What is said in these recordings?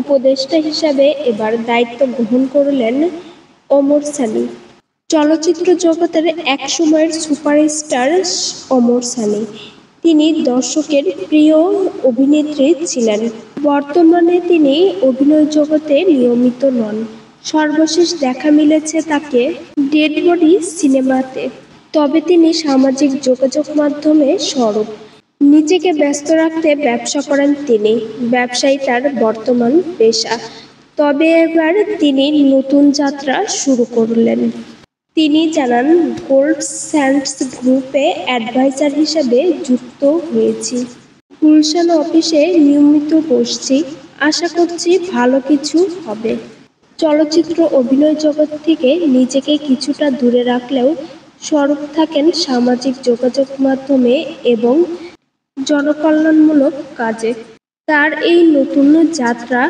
উপদেষ্টা হিসাবে এবার দায়িত্ব গ্রহণ করলেন ওমর সানি। চলচ্চিত্র জগতের এক সময়ের সুপারস্টার ওমর সানি। তিনি দর্শকের প্রিয় অভিনেত্রী ছিলেন। বর্তমানে তিনি অভিনয় জগতে নিয়মিত নন। সর্বশেষ দেখা মিলেছে তাকে ডেড বডি সিনেমাতে। তবে তিনি সামাজিক যোগাযোগ মাধ্যমে সরব। নিজেকে ব্যস্ত রাখতে ব্যবসা করেন তিনি। ব্যবসাই তার বর্তমান পেশা। তবে এবার তিনি নতুন যাত্রা শুরু করলেন। তিনি জানান, গোল্ড স্যান্ডস গ্রুপে অ্যাডভাইজার হিসেবে যুক্ত হয়েছি। গুলশান অফিসে নিয়মিত বসছি। আশা করছি ভালো কিছু হবে। চলচ্চিত্র অভিনয় জগৎ থেকে নিজেকে কিছুটা দূরে রাখলেও সরব থাকেন সামাজিক যোগাযোগ মাধ্যমে এবং জনকল্যাণমূলক কাজে। তার এই নতুন যাত্রা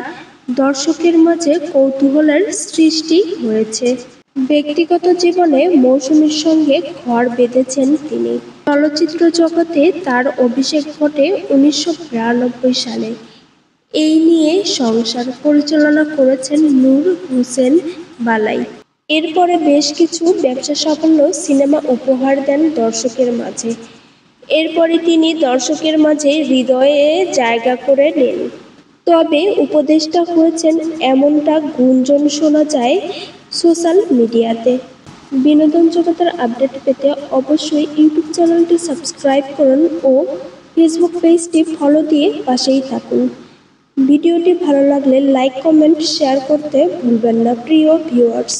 দর্শকের মাঝে কৌতূহলের সৃষ্টি হয়েছে। ব্যক্তিগত জীবনে মৌসুমীর সঙ্গে ঘর বেঁধেছেন তিনি। চলচ্চিত্র জগতে তার অভিষেক ঘটে 1992 সালে। এই নিয়ে সংসার পরিচালনা করেছেন নূর হোসেন বালাই। এরপরে বেশ কিছু ব্যবসা সাফল্য সিনেমা উপহার দেন দর্শকের মাঝে। এরপরই তিনি দর্শকের মাঝে হৃদয়ে জায়গা করে নেন। তবে উপদেষ্টা হয়েছেন এমনটা গুঞ্জন শোনা যায় সোশ্যাল মিডিয়াতে। বিনোদন জগতের আপডেট পেতে অবশ্যই ইউটিউব চ্যানেলটি সাবস্ক্রাইব করুন ও ফেসবুক পেজটি ফলো দিয়ে পাশেই থাকুন। ভিডিওটি ভালো লাগলে লাইক, কমেন্ট, শেয়ার করতে ভুলবেন না প্রিয় ভিউয়ার্স।